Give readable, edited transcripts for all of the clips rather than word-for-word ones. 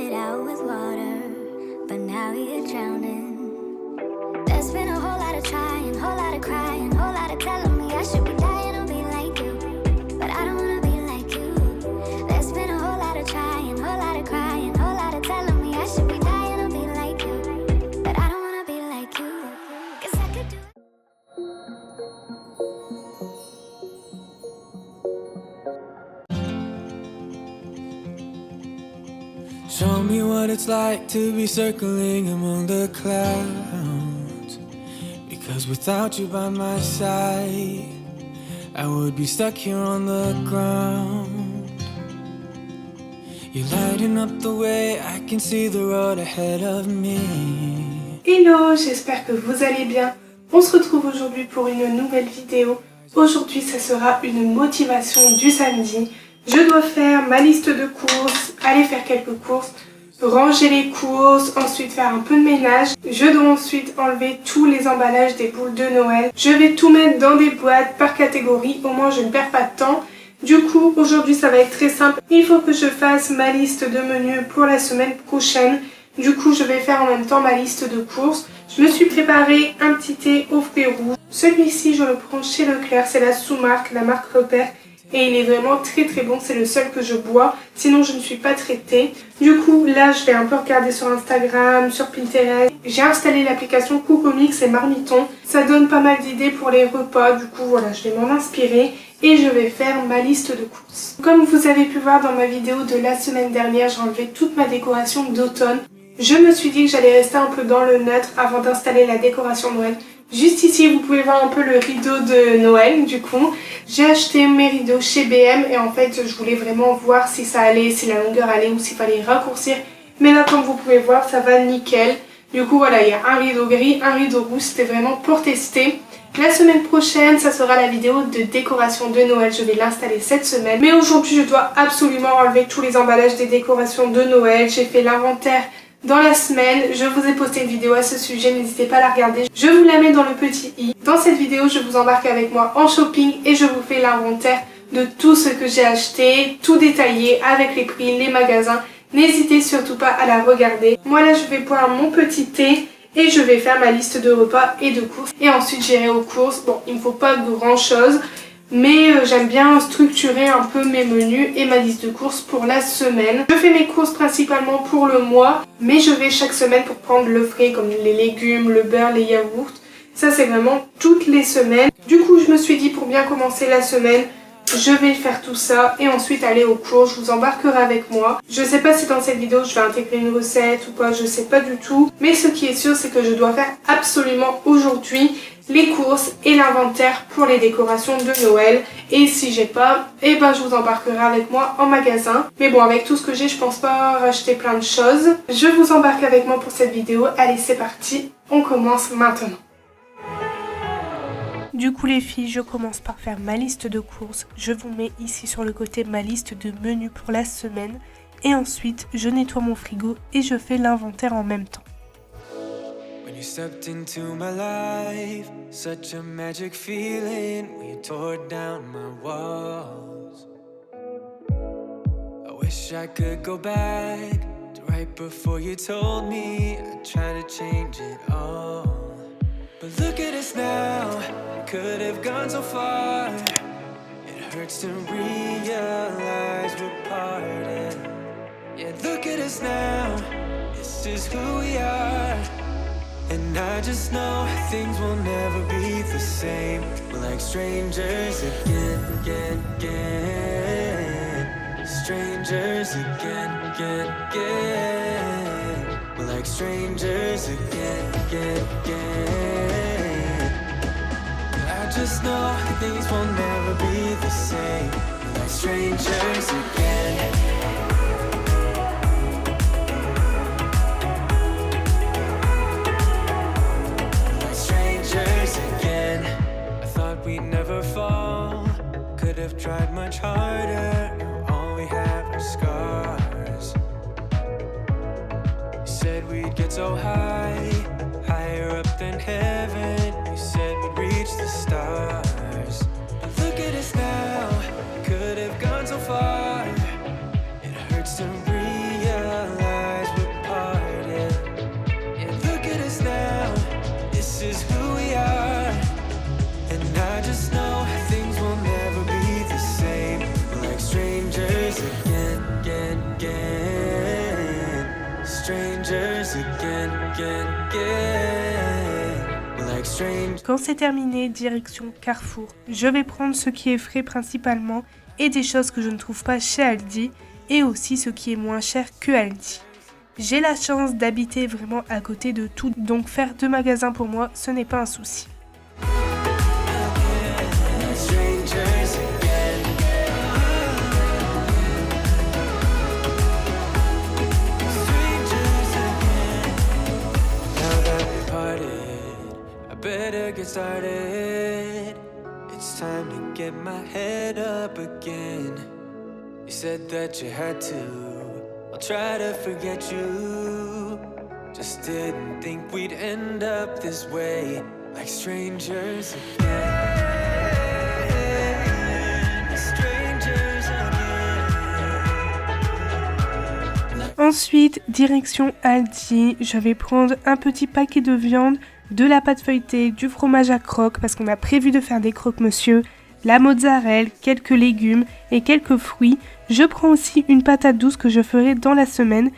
started out with water, but now you're drowning. There's been a whole lot of trying, whole lot of crying, whole lot of telling me I should be dying to be like you, but I don't wanna be like you. There's been a whole lot of trying, whole lot of crying, whole lot of telling me I should be dying to be like you, but I don't wanna be like you. 'Cause I could do it. Show me what it's like to be circling among the clouds. Because without you by my side, I would be stuck here on the ground. You're lighting up the way, I can see the road ahead of me. Hello, j'espère que vous allez bien. On se retrouve aujourd'hui pour une nouvelle vidéo. Aujourd'hui, ça sera une motivation du samedi. Je dois faire ma liste de courses, aller faire quelques courses, ranger les courses, ensuite faire un peu de ménage. Je dois ensuite enlever tous les emballages des boules de Noël. Je vais tout mettre dans des boîtes par catégorie, au moins je ne perds pas de temps. Du coup, aujourd'hui ça va être très simple. Il faut que je fasse ma liste de menus pour la semaine prochaine. Du coup, je vais faire en même temps ma liste de courses. Je me suis préparé un petit thé aux fruits rouges. Celui-ci, je le prends chez Leclerc, c'est la sous-marque, la marque Repère. Et il est vraiment très très bon, c'est le seul que je bois, sinon je ne suis pas traitée. Du coup là je vais un peu regarder sur Instagram, sur Pinterest. J'ai installé l'application Cocomix et Marmiton, ça donne pas mal d'idées pour les repas, du coup voilà je vais m'en inspirer et je vais faire ma liste de courses. Comme vous avez pu voir dans ma vidéo de la semaine dernière, j'ai enlevé toute ma décoration d'automne. Je me suis dit que j'allais rester un peu dans le neutre avant d'installer la décoration Noël. Juste ici, vous pouvez voir un peu le rideau de Noël, du coup. J'ai acheté mes rideaux chez BM et en fait, je voulais vraiment voir si ça allait, si la longueur allait ou s'il fallait raccourcir. Mais là, comme vous pouvez voir, ça va nickel. Du coup, voilà, il y a un rideau gris, un rideau rouge, c'était vraiment pour tester. La semaine prochaine, ça sera la vidéo de décoration de Noël. Je vais l'installer cette semaine. Mais aujourd'hui, je dois absolument enlever tous les emballages des décorations de Noël. J'ai fait l'inventaire dans la semaine, je vous ai posté une vidéo à ce sujet, n'hésitez pas à la regarder. Je vous la mets dans le petit i. Dans cette vidéo, je vous embarque avec moi en shopping et je vous fais l'inventaire de tout ce que j'ai acheté, tout détaillé avec les prix, les magasins. N'hésitez surtout pas à la regarder. Moi là, je vais boire mon petit thé et je vais faire ma liste de repas et de courses. Et ensuite, j'irai aux courses. Bon, il ne me faut pas grand chose. Mais j'aime bien structurer un peu mes menus et ma liste de courses pour la semaine. Je fais mes courses principalement pour le mois, mais je vais chaque semaine pour prendre le frais comme les légumes, le beurre, les yaourts. Ça c'est vraiment toutes les semaines. Du coup je me suis dit pour bien commencer la semaine, je vais faire tout ça et ensuite aller aux courses, je vous embarquerai avec moi. Je sais pas si dans cette vidéo je vais intégrer une recette ou pas, je sais pas du tout. Mais ce qui est sûr c'est que je dois faire absolument aujourd'hui les courses et l'inventaire pour les décorations de Noël. Et si j'ai pas, eh ben je vous embarquerai avec moi en magasin. Mais bon, avec tout ce que j'ai, je pense pas racheter plein de choses. Je vous embarque avec moi pour cette vidéo. Allez, c'est parti, on commence maintenant. Du coup les filles, je commence par faire ma liste de courses. Je vous mets ici sur le côté ma liste de menus pour la semaine. Et ensuite, je nettoie mon frigo et je fais l'inventaire en même temps. When you stepped into my life, such a magic feeling when you tore down my walls. I wish I could go back to right before you told me I'd try to change it all. But look at us now, we could have gone so far. It hurts to realize we're parted. Yeah, look at us now, this is who we are. And I just know things will never be the same. We're like strangers again, again, again. Strangers again, again, again. We're like strangers again, again, again. I just know things will never be the same. We're like strangers again. Again, I thought we'd never fall. Could have tried much harder. Now all we have are scars. You said we'd get so high, higher up than heaven. You said we'd reach the stars. But look at us now, could have gone so far. It hurts to realize strangers again, again, again. We're like strangers. Quand c'est terminé, direction Carrefour. Je vais prendre ce qui est frais principalement et des choses que je ne trouve pas chez Aldi et aussi ce qui est moins cher que Aldi. J'ai la chance d'habiter vraiment à côté de tout, donc faire 2 magasins pour moi, ce n'est pas un souci. Better get started. It's time to get my head up again. You said that you had to. I'll try to forget you. Just didn't think we'd end up this way, like strangers again. Strangers again. Ensuite, direction Aldi. Je vais prendre un petit paquet de viande, de la pâte feuilletée, du fromage à croque parce qu'on a prévu de faire des croque-monsieur, la mozzarella, quelques légumes et quelques fruits. Je prends aussi une patate douce que je ferai dans la semaine.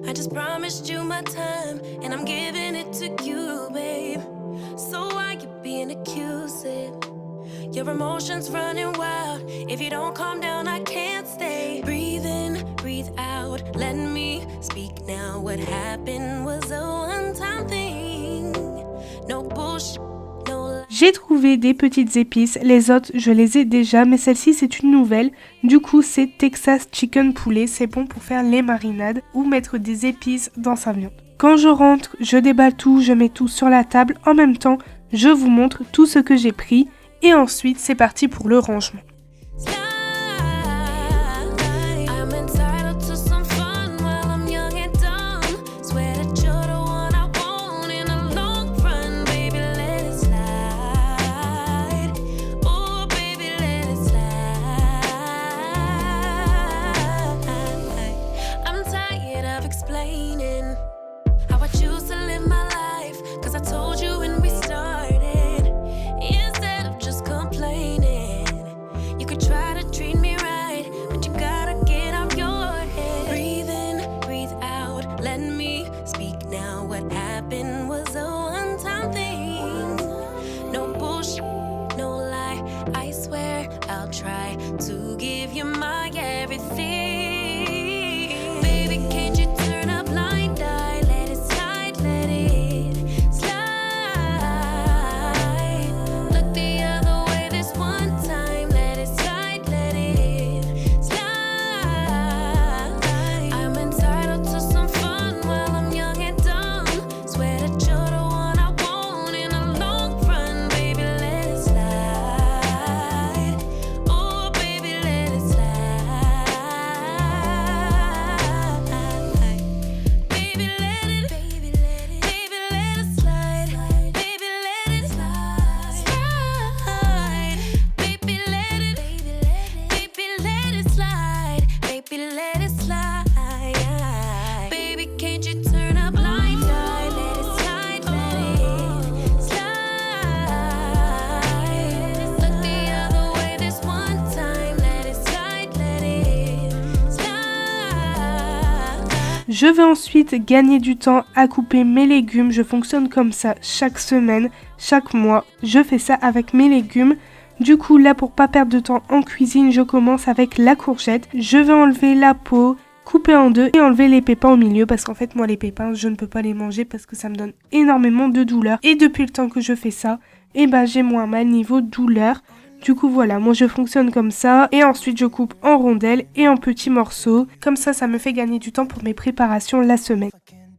I just promised you my time, and I'm giving it to you, babe. So why you being accusing? Your emotions running wild. If you don't calm down, I can't stay. Breathe in, breathe out. Let me speak now. What happened was a one-time thing. No bullshit. J'ai trouvé des petites épices, les autres je les ai déjà, mais celle-ci c'est une nouvelle. Du coup c'est Texas Chicken Poulet, c'est bon pour faire les marinades ou mettre des épices dans sa viande. Quand je rentre, je déballe tout, je mets tout sur la table, en même temps je vous montre tout ce que j'ai pris et ensuite c'est parti pour le rangement. Je vais ensuite gagner du temps à couper mes légumes. Je fonctionne comme ça chaque semaine, chaque mois. Je fais ça avec mes légumes. Du coup, là, pour pas perdre de temps en cuisine, je commence avec la courgette. Je vais enlever la peau, couper en deux et enlever les pépins au milieu parce qu'en fait, moi, les pépins, je ne peux pas les manger parce que ça me donne énormément de douleur. Et depuis le temps que je fais ça, j'ai moins mal niveau douleur. Du coup voilà, moi je fonctionne comme ça et ensuite je coupe en rondelles et en petits morceaux. Comme ça me fait gagner du temps pour mes préparations la semaine.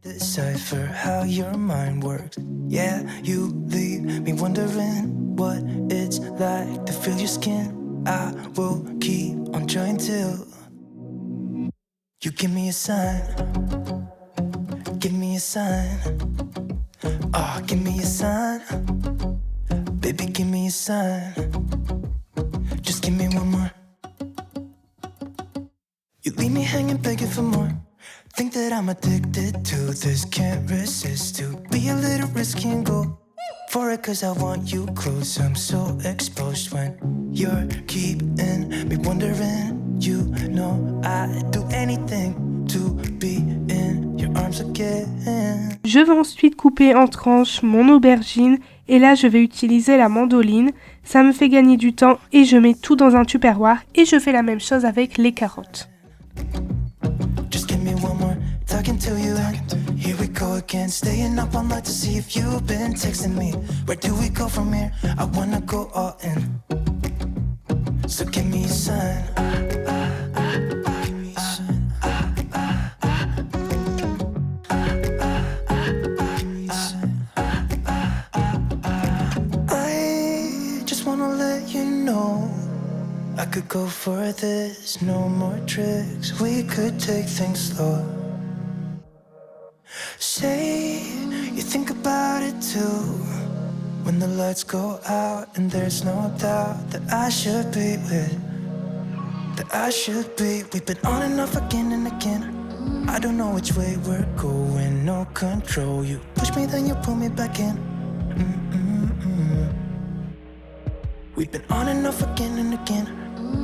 Decipher how your mind works. Yeah, you leave me wondering what it's like to feel your skin. I will keep on trying till You give me a sign. Give me a sign. Oh, give me a sign. Baby, give me a sign. Just give me one more. You leave me hanging, begging for more. Think that I'm addicted to this, can't resist to be a little risky and go for it, cause I want you close. I'm so exposed when you're keeping me wondering. You know I'd do anything to be in your arms again. Je vais ensuite couper en tranches mon aubergine et là je vais utiliser la mandoline. Ça me fait gagner du temps et je mets tout dans un tupperware et je fais la même chose avec les carottes. Just give me one more talking to you and here we go again. Staying up all night to see if you've been texting me. Where do we go from here? I wanna go all in. So give me a sign. Give me a sign. I just wanna let you know I could go for this, no more tricks. We could take things slow. Say you think about it too. When the lights go out and there's no doubt that I should be with, that I should be. We've been on and off again and again. I don't know which way we're going, no control. You push me, then you pull me back in. We've been on and off again and again.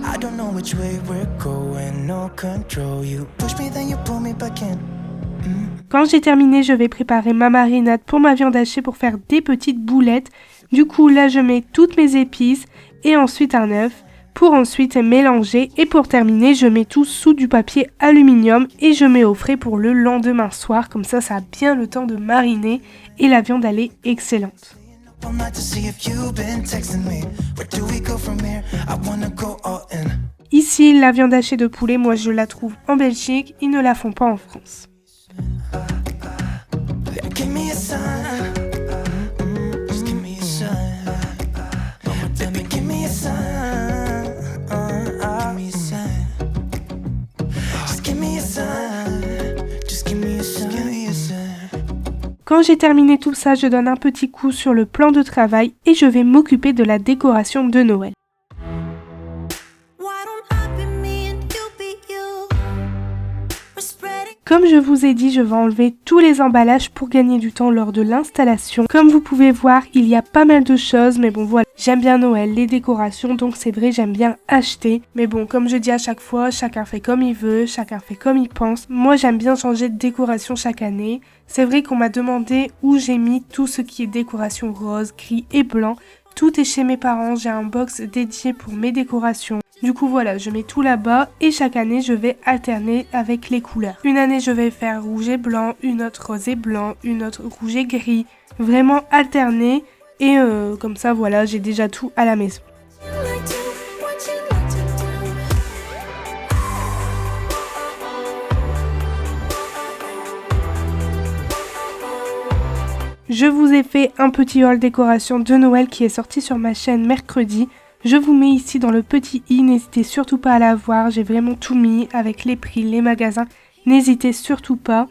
I don't know which way we're going, no control. You push me, then you pull me back in. Quand j'ai terminé, je vais préparer ma marinade pour ma viande hachée pour faire des petites boulettes. Du coup, là, je mets toutes mes épices et ensuite un œuf pour ensuite mélanger. Et pour terminer, je mets tout sous du papier aluminium et je mets au frais pour le lendemain soir. Comme ça a bien le temps de mariner et la viande, elle est excellente. Ici, la viande hachée de poulet, moi, je la trouve en Belgique. Ils ne la font pas en France. Give me a sign. Just give me a sign. Baby, give me a sign. Give me a sign. Just give me a sign. Just give me a sign. Give me a sign. Quand j'ai terminé tout ça, je donne un petit coup sur le plan de travail et je vais m'occuper de la décoration de Noël. Comme je vous ai dit, je vais enlever tous les emballages pour gagner du temps lors de l'installation. Comme vous pouvez voir, il y a pas mal de choses, mais bon voilà, j'aime bien Noël, les décorations, donc c'est vrai, j'aime bien acheter. Mais bon, comme je dis à chaque fois, chacun fait comme il veut, chacun fait comme il pense. Moi, j'aime bien changer de décoration chaque année. C'est vrai qu'on m'a demandé où j'ai mis tout ce qui est décoration rose, gris et blanc. Tout est chez mes parents, j'ai un box dédié pour mes décorations. Du coup voilà, je mets tout là-bas et chaque année je vais alterner avec les couleurs. Une année je vais faire rouge et blanc, une autre rose et blanc, une autre rouge et gris. Vraiment alterner et comme ça voilà, j'ai déjà tout à la maison. Je vous ai fait un petit haul décoration de Noël qui est sorti sur ma chaîne mercredi. Je vous mets ici dans le petit i, n'hésitez surtout pas à la voir, j'ai vraiment tout mis avec les prix, les magasins, n'hésitez surtout pas.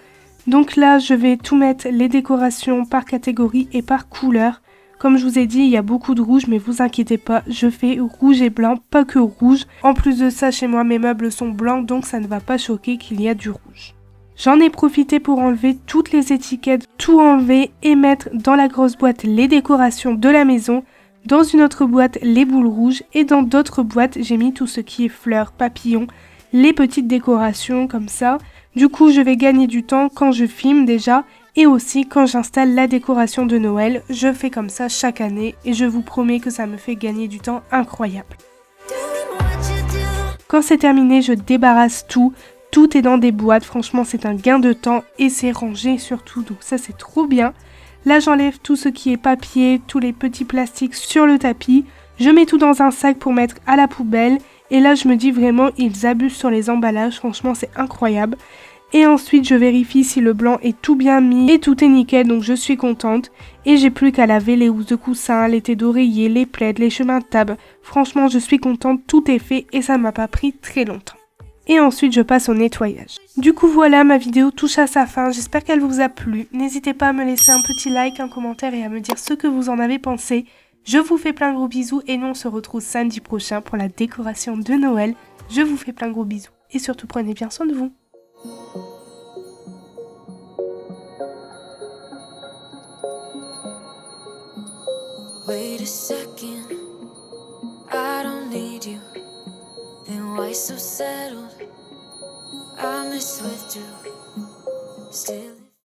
Donc là, je vais tout mettre les décorations par catégorie et par couleur. Comme je vous ai dit, il y a beaucoup de rouge, mais vous inquiétez pas, je fais rouge et blanc, pas que rouge. En plus de ça, chez moi, mes meubles sont blancs, donc ça ne va pas choquer qu'il y a du rouge. J'en ai profité pour enlever toutes les étiquettes, tout enlever et mettre dans la grosse boîte les décorations de la maison. Dans une autre boîte, les boules rouges et dans d'autres boîtes, j'ai mis tout ce qui est fleurs, papillons, les petites décorations comme ça. Du coup, je vais gagner du temps quand je filme déjà et aussi quand j'installe la décoration de Noël. Je fais comme ça chaque année et je vous promets que ça me fait gagner du temps incroyable. Quand c'est terminé, je débarrasse tout. Tout est dans des boîtes, franchement c'est un gain de temps et c'est rangé surtout, donc ça c'est trop bien. Là j'enlève tout ce qui est papier, tous les petits plastiques sur le tapis. Je mets tout dans un sac pour mettre à la poubelle. Et là je me dis vraiment ils abusent sur les emballages, franchement c'est incroyable. Et ensuite je vérifie si le blanc est tout bien mis et tout est nickel, donc je suis contente. Et j'ai plus qu'à laver les housses de coussin, les têtes d'oreiller, les plaids, les chemins de table. Franchement je suis contente, tout est fait et ça m'a pas pris très longtemps. et ensuite je passe au nettoyage. Du coup voilà, ma vidéo touche à sa fin, j'espère qu'elle vous a plu. N'hésitez pas à me laisser un petit like, un commentaire et à me dire ce que vous en avez pensé. Je vous fais plein de gros bisous et nous on se retrouve samedi prochain pour la décoration de Noël. Je vous fais plein de gros bisous et surtout prenez bien soin de vous. Wait a second, I don't need you. Then why so settled? I miss withdrew. Still